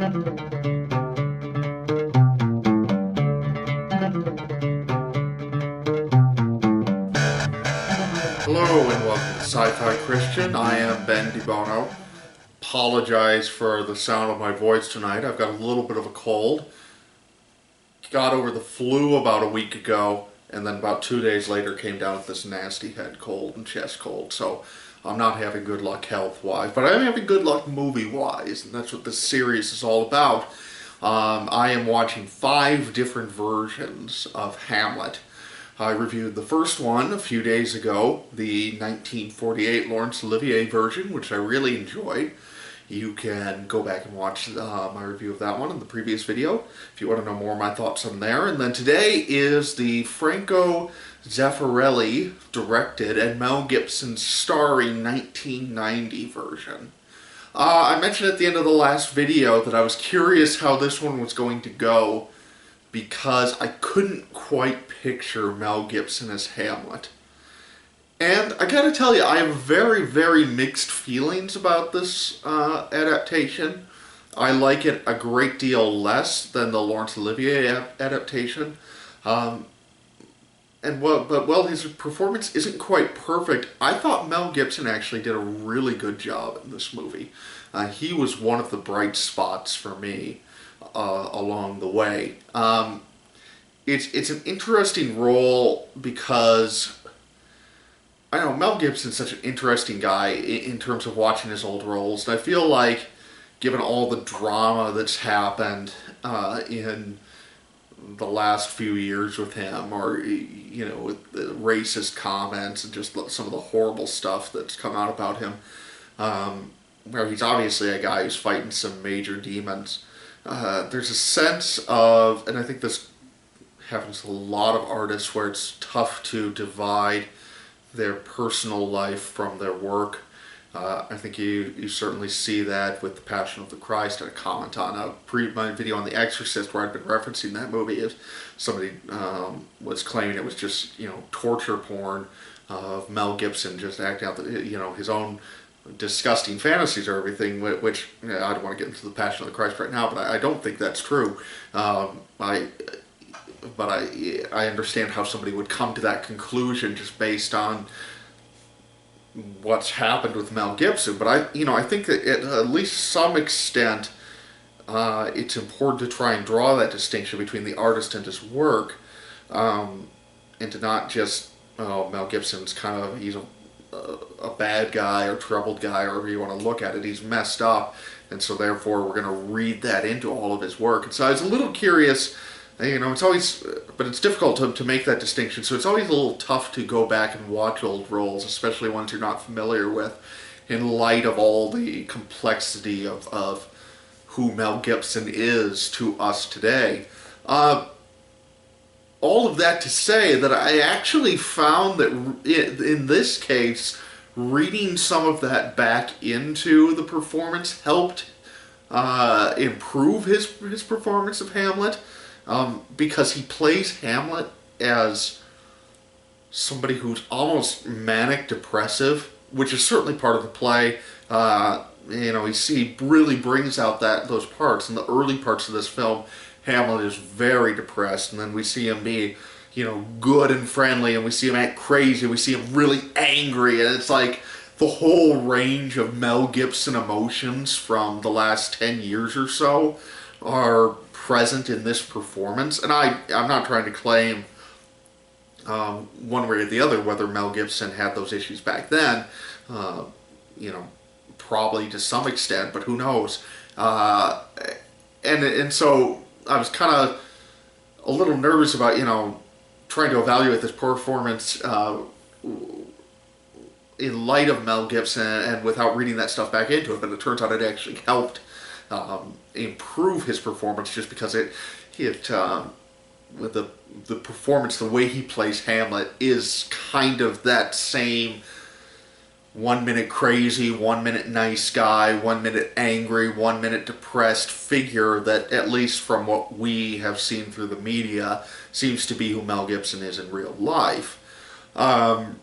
Hello and welcome to Sci-Fi Christian. I am Ben DeBono. Apologize for the sound of my voice tonight. I've got a little bit of a cold. Got over the flu about a week ago, and then about 2 days later came down with this nasty head cold and chest cold. So I'm not having good luck health-wise, but I'm having good luck movie-wise, and that's what this series is all about. I am watching 5 different versions of Hamlet. I reviewed the first one a few days ago, the 1948 Laurence Olivier version, which I really enjoyed. You can go back and watch my review of that one in the previous video if you want to know more of my thoughts on there. And then today is the Franco Zeffirelli directed and Mel Gibson starring 1990 version. I mentioned at the end of the last video that I was curious how this one was going to go, because I couldn't quite picture Mel Gibson as Hamlet. And I gotta tell you, I have very, very mixed feelings about this adaptation. I like it a great deal less than the Laurence Olivier adaptation. But while his performance isn't quite perfect, I thought Mel Gibson actually did a really good job in this movie. He was one of the bright spots for me along the way. It's an interesting role because, I don't know, Mel Gibson's such an interesting guy in terms of watching his old roles, and I feel like, given all the drama that's happened in the last few years with him, or, you know, with the racist comments and just some of the horrible stuff that's come out about him, where he's obviously a guy who's fighting some major demons. There's a sense of, and I think this happens to a lot of artists, where it's tough to divide their personal life from their work. I think you certainly see that with The Passion of the Christ. I comment on my video on The Exorcist, where I've been referencing that movie. If somebody was claiming it was just, you know, torture porn of Mel Gibson just acting out, you know, his own disgusting fantasies or everything, which, you know, I don't want to get into The Passion of the Christ right now, but I don't think that's true. I understand how somebody would come to that conclusion just based on what's happened with Mel Gibson. But I think that at least some extent, it's important to try and draw that distinction between the artist and his work, and to not just, oh, Mel Gibson's kind of, he's a bad guy or troubled guy, or however you want to look at it. He's messed up, and so therefore we're going to read that into all of his work. And so I was a little curious, you know, it's always, but it's difficult to make that distinction, so it's always a little tough to go back and watch old roles, especially ones you're not familiar with, in light of all the complexity of who Mel Gibson is to us today. All of that to say that I actually found that in this case, reading some of that back into the performance helped improve his performance of Hamlet, because he plays Hamlet as somebody who's almost manic depressive, which is certainly part of the play. You know, he really brings out those parts. In the early parts of this film, Hamlet is very depressed, and then we see him be, you know, good and friendly, and we see him act crazy, we see him really angry, and it's like the whole range of Mel Gibson emotions from the last 10 years or so are present in this performance. And I'm not trying to claim one way or the other whether Mel Gibson had those issues back then. You know, probably to some extent, but who knows. And so I was kind of a little nervous about, you know, trying to evaluate this performance in light of Mel Gibson and without reading that stuff back into it, but it turns out it actually helped improve his performance, just because with the performance, the way he plays Hamlet is kind of that same 1 minute crazy, 1 minute nice guy, 1 minute angry, 1 minute depressed figure that, at least from what we have seen through the media, seems to be who Mel Gibson is in real life. And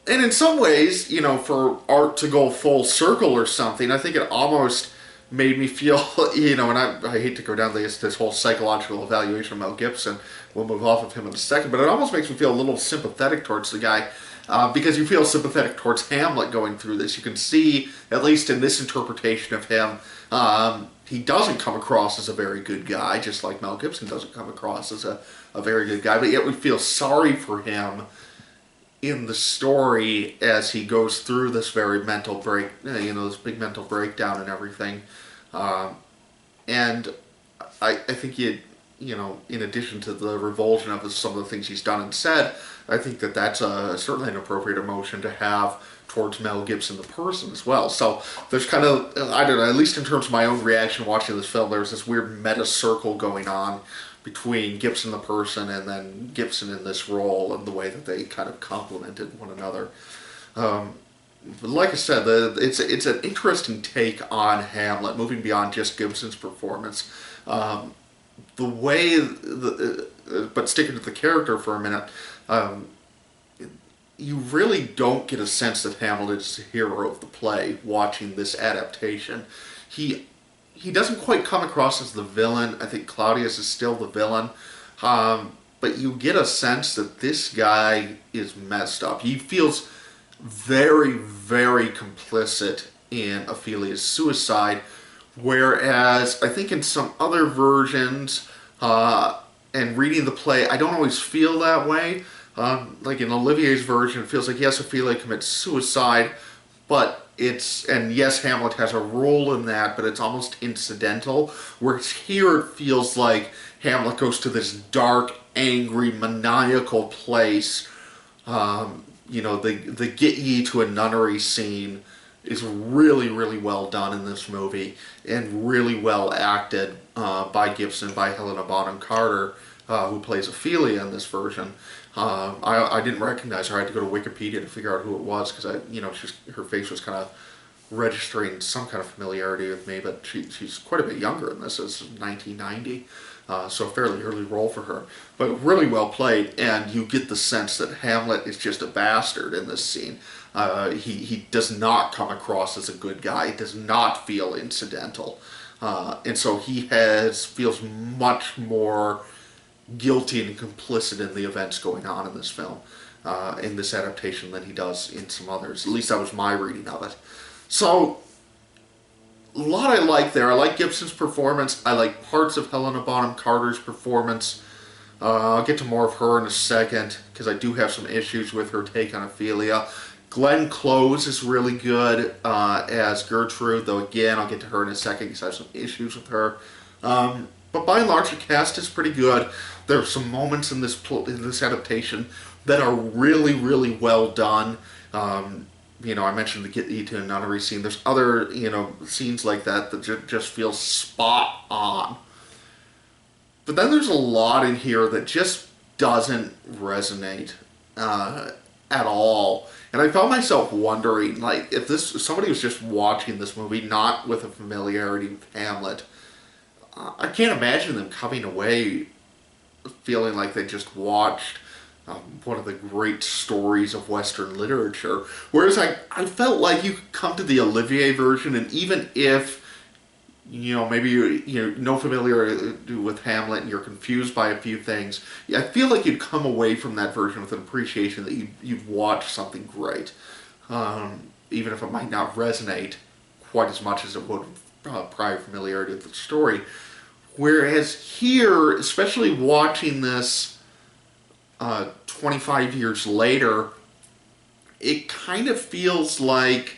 in some ways, you know, for art to go full circle or something, I think it almost made me feel, you know, and I hate to go down this whole psychological evaluation of Mel Gibson. We'll move off of him in a second, but it almost makes me feel a little sympathetic towards the guy. Because you feel sympathetic towards Hamlet going through this. You can see, at least in this interpretation of him, he doesn't come across as a very good guy, just like Mel Gibson doesn't come across as a very good guy, but yet we feel sorry for him in the story as he goes through this very mental break, you know, this big mental breakdown and everything. And I think you know, in addition to the revulsion of some of the things he's done and said, I think that that's certainly an appropriate emotion to have towards Mel Gibson the person as well. So there's kind of, I don't know, at least in terms of my own reaction watching this film, there's this weird meta circle going on between Gibson the person and then Gibson in this role and the way that they kind of complemented one another. But like I said, it's an interesting take on Hamlet, moving beyond just Gibson's performance. The way, but sticking to the character for a minute, you really don't get a sense that Hamlet is the hero of the play watching this adaptation. He doesn't quite come across as the villain. I think Claudius is still the villain. But you get a sense that this guy is messed up. He feels very, very complicit in Ophelia's suicide, whereas I think in some other versions, and reading the play, I don't always feel that way. Like in Olivier's version, it feels like, yes, Ophelia commits suicide, but and yes, Hamlet has a role in that, but it's almost incidental. Whereas here it feels like Hamlet goes to this dark, angry, maniacal place. You know, the get ye to a nunnery scene is really, really well done in this movie and really well acted by Gibson, by Helena Bonham Carter, who plays Ophelia in this version. I didn't recognize her. I had to go to Wikipedia to figure out who it was because you know, her face was kind of registering some kind of familiarity with me. But she's quite a bit younger in this. It's 1990, so a fairly early role for her. But really well played, and you get the sense that Hamlet is just a bastard in this scene. He does not come across as a good guy. He does not feel incidental, and so he feels much more guilty and complicit in the events going on in this film, in this adaptation, than he does in some others. At least that was my reading of it. So, a lot I like there. I like Gibson's performance. I like parts of Helena Bonham Carter's performance. I'll get to more of her in a second, because I do have some issues with her take on Ophelia. Glenn Close is really good as Gertrude, though again, I'll get to her in a second, because I have some issues with her. But by and large, the cast is pretty good. There are some moments in this adaptation that are really, really well done. You know, I mentioned the get you to a nunnery scene. There's other, you know, scenes like that just feel spot on. But then there's a lot in here that just doesn't resonate at all. And I found myself wondering, like, if somebody was just watching this movie, not with a familiarity with Hamlet, I can't imagine them coming away feeling like they just watched one of the great stories of Western literature. Whereas I felt like you could come to the Olivier version, and even if, you know, maybe you're no familiarity with Hamlet and you're confused by a few things, I feel like you'd come away from that version with an appreciation that you've watched something great, even if it might not resonate quite as much as it would prior familiarity with the story. Whereas here, especially watching this 25 years later, it kind of feels like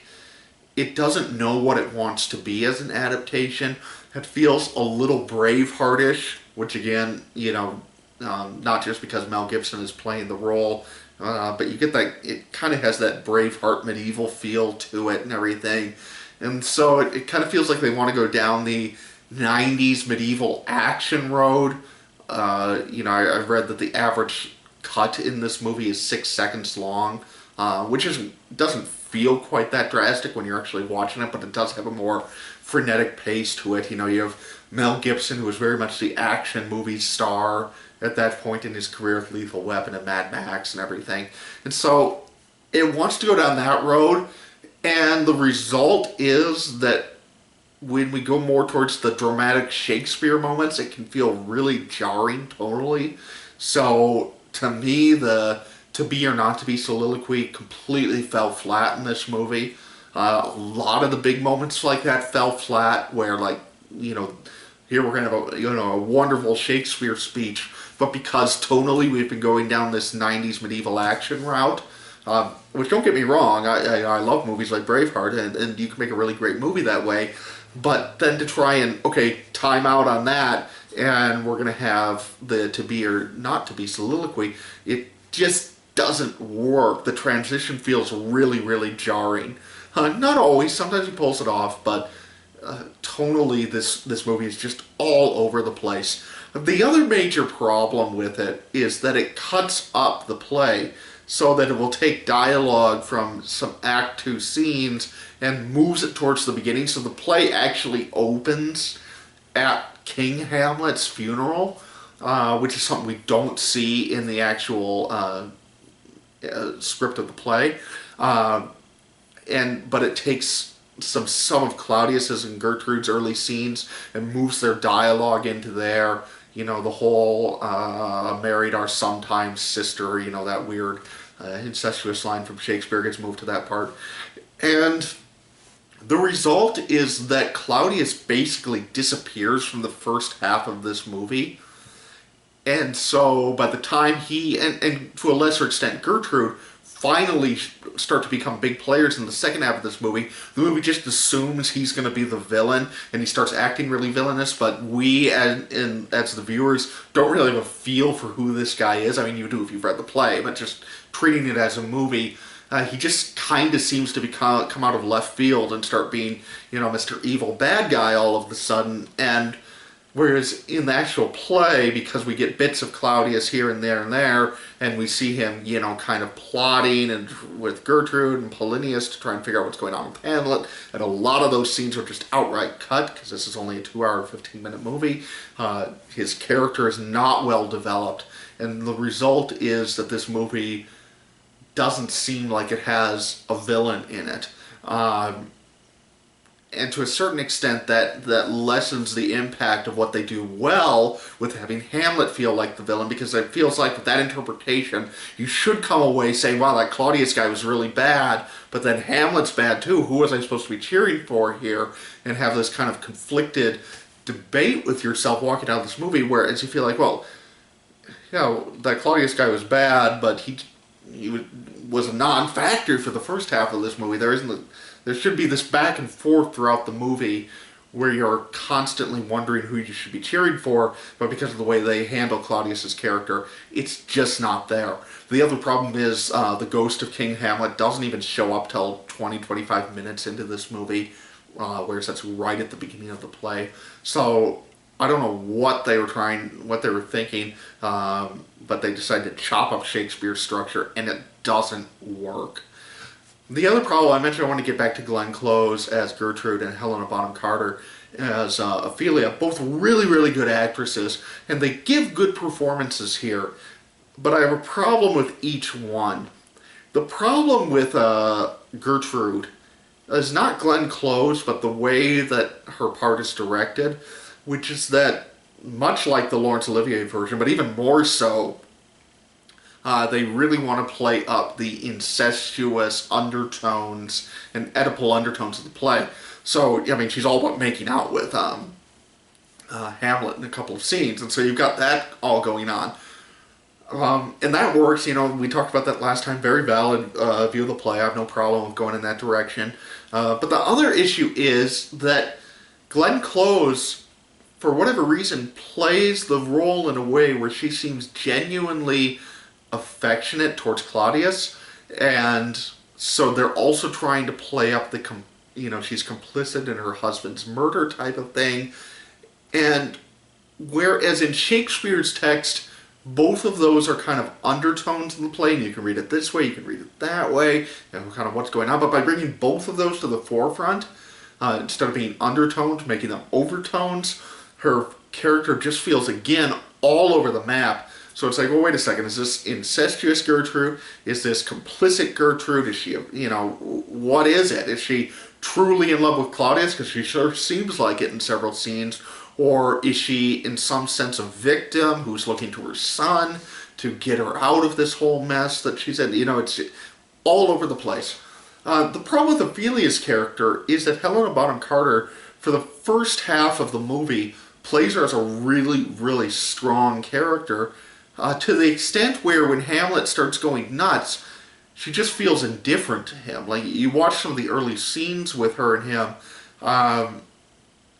it doesn't know what it wants to be as an adaptation. It feels a little Braveheart-ish, which again, you know, not just because Mel Gibson is playing the role, but you get that, it kind of has that Braveheart medieval feel to it and everything. And so it kind of feels like they want to go down the 90s medieval action road. You know, I've read that the average cut in this movie is 6 seconds long, which doesn't feel quite that drastic when you're actually watching it, but it does have a more frenetic pace to it. You know, you have Mel Gibson, who was very much the action movie star at that point in his career with Lethal Weapon and Mad Max and everything. And so it wants to go down that road, and the result is that when we go more towards the dramatic Shakespeare moments, it can feel really jarring tonally. So to me, the to be or not to be soliloquy completely fell flat in this movie. A lot of the big moments like that fell flat, where like you know, here we're gonna have a wonderful Shakespeare speech, but because tonally we've been going down this '90s medieval action route. Which don't get me wrong, I love movies like Braveheart, and you can make a really great movie that way. But then to try and, okay, time out on that, and we're going to have the to be or not to be soliloquy, it just doesn't work. The transition feels really, really jarring. Not always, sometimes he pulls it off, but tonally this movie is just all over the place. The other major problem with it is that it cuts up the play so that it will take dialogue from some Act 2 scenes and moves it towards the beginning. So the play actually opens at King Hamlet's funeral, which is something we don't see in the actual script of the play. But it takes some of Claudius's and Gertrude's early scenes and moves their dialogue into there. The whole married our sometimes sister, that weird incestuous line from Shakespeare gets moved to that part. And the result is that Claudius basically disappears from the first half of this movie. And so by the time he, and to a lesser extent Gertrude, finally start to become big players in the second half of this movie, the movie just assumes he's going to be the villain, and he starts acting really villainous, but we, as the viewers, don't really have a feel for who this guy is. I mean, you do if you've read the play, but just treating it as a movie, he just kind of seems to come out of left field and start being, Mr. Evil Bad Guy all of a sudden. And whereas in the actual play, because we get bits of Claudius here and there, and we see him, kind of plotting and with Gertrude and Polinius to try and figure out what's going on with Hamlet, and a lot of those scenes are just outright cut, because this is only a 2-hour, 15-minute movie. His character is not well developed, and the result is that this movie doesn't seem like it has a villain in it. And to a certain extent, that lessens the impact of what they do well with having Hamlet feel like the villain, because it feels like with that interpretation, you should come away saying, wow, that Claudius guy was really bad, but then Hamlet's bad too. Who was I supposed to be cheering for here? And have this kind of conflicted debate with yourself walking out of this movie, whereas you feel like, well, that Claudius guy was bad, but he was a non-factor for the first half of this movie. There should be this back and forth throughout the movie where you're constantly wondering who you should be cheering for, but because of the way they handle Claudius's character, it's just not there. The other problem is the ghost of King Hamlet doesn't even show up till 20-25 minutes into this movie, whereas that's right at the beginning of the play. So I don't know what they were thinking, but they decided to chop up Shakespeare's structure, and it doesn't work. The other problem I mentioned, I want to get back to Glenn Close as Gertrude and Helena Bonham Carter as Ophelia, both really, really good actresses, and they give good performances here, but I have a problem with each one. The problem with Gertrude is not Glenn Close, but the way that her part is directed, which is that, much like the Laurence Olivier version, but even more so, they really want to play up the incestuous undertones and Oedipal undertones of the play. So, I mean, she's all about making out with Hamlet in a couple of scenes, and so you've got that all going on. And that works, we talked about that last time, very valid view of the play. I have no problem with going in that direction. But the other issue is that Glenn Close, for whatever reason, plays the role in a way where she seems genuinely affectionate towards Claudius, and so they're also trying to play up the she's complicit in her husband's murder type of thing. And whereas in Shakespeare's text, both of those are kind of undertones in the play, and you can read it this way, you can read it that way, kind of what's going on, but by bringing both of those to the forefront, instead of being undertones, making them overtones, her character just feels, again, all over the map. So it's like, well, wait a second, is this incestuous Gertrude? Is this complicit Gertrude? Is she, what is it? Is she truly in love with Claudius, because she sure seems like it in several scenes, or is she in some sense a victim who's looking to her son to get her out of this whole mess that she's in? You know, it's all over the place. The problem with Ophelia's character is that Helena Bonham Carter, for the first half of the movie, plays her as a really, really strong character, to the extent where when Hamlet starts going nuts, she just feels indifferent to him. Like, you watch some of the early scenes with her and him,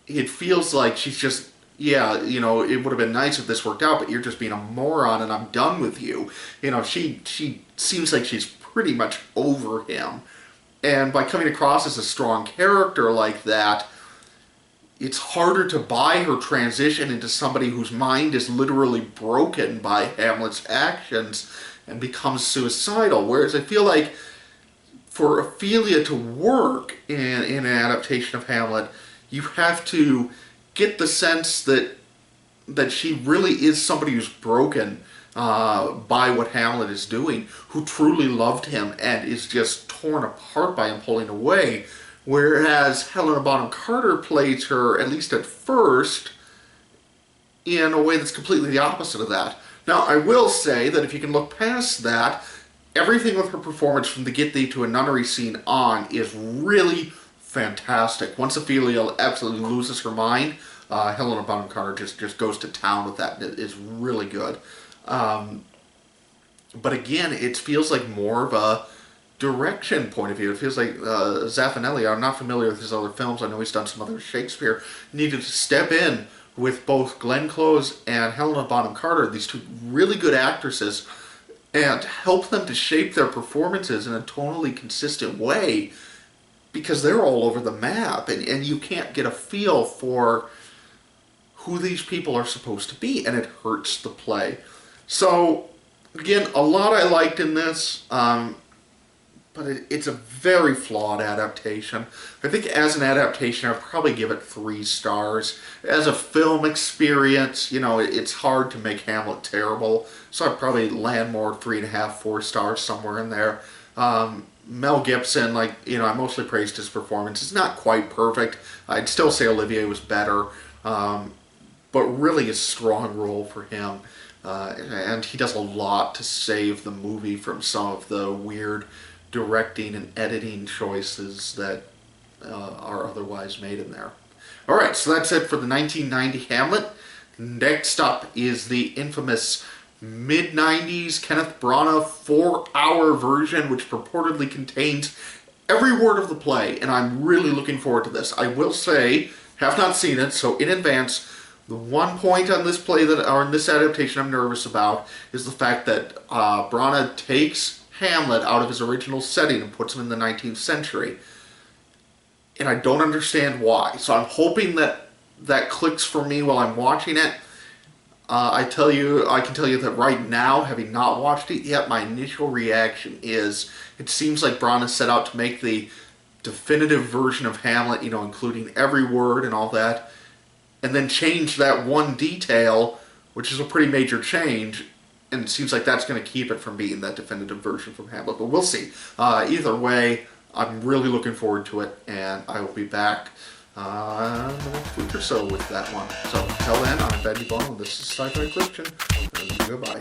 it feels like she's just, yeah, you know, it would have been nice if this worked out, but you're just being a moron and I'm done with you. You know, she seems like she's pretty much over him. And by coming across as a strong character like that, it's harder to buy her transition into somebody whose mind is literally broken by Hamlet's actions and becomes suicidal. Whereas I feel like for Ophelia to work in an adaptation of Hamlet, you have to get the sense that she really is somebody who's broken by what Hamlet is doing, who truly loved him and is just torn apart by him pulling away. Whereas Helena Bonham Carter plays her, at least at first, in a way that's completely the opposite of that. Now, I will say that if you can look past that, everything with her performance from the Get Thee to a Nunnery scene on is really fantastic. Once Ophelia absolutely loses her mind, Helena Bonham Carter just goes to town with that. It is really good. But again, it feels like more of a direction point of view. It feels like Zeffirelli, I'm not familiar with his other films, I know he's done some other Shakespeare, needed to step in with both Glenn Close and Helena Bonham Carter, these two really good actresses, and help them to shape their performances in a tonally consistent way, because they're all over the map, and you can't get a feel for who these people are supposed to be, and it hurts the play. So, again, a lot I liked in this, but it's a very flawed adaptation. I think as an adaptation, I'd probably give it 3 stars. As a film experience, you know, it's hard to make Hamlet terrible, so I'd probably land more 3.5, 4 stars, somewhere in there. Mel Gibson, like, you know, I mostly praised his performance. It's not quite perfect. I'd still say Olivier was better, but really a strong role for him. And he does a lot to save the movie from some of the weird directing and editing choices that are otherwise made in there. Alright, so that's it for the 1990 Hamlet. Next up is the infamous mid-90s Kenneth Branagh 4-hour version, which purportedly contains every word of the play, and I'm really looking forward to this. I will say, have not seen it, so in advance, the one point on this play that, or in this adaptation I'm nervous about, is the fact that Branagh takes Hamlet out of his original setting and puts him in the 19th century. And I don't understand why. So I'm hoping that that clicks for me while I'm watching it. I can tell you that right now, having not watched it yet, my initial reaction is it seems like Branagh set out to make the definitive version of Hamlet, you know, including every word and all that, and then change that one detail, which is a pretty major change, and it seems like that's going to keep it from being that definitive version from Hamlet, but we'll see. Either way, I'm really looking forward to it, and I will be back in the next week or so with that one. So, until then, I'm Ben DeBono, and this is Sci-Fi Christian, and goodbye.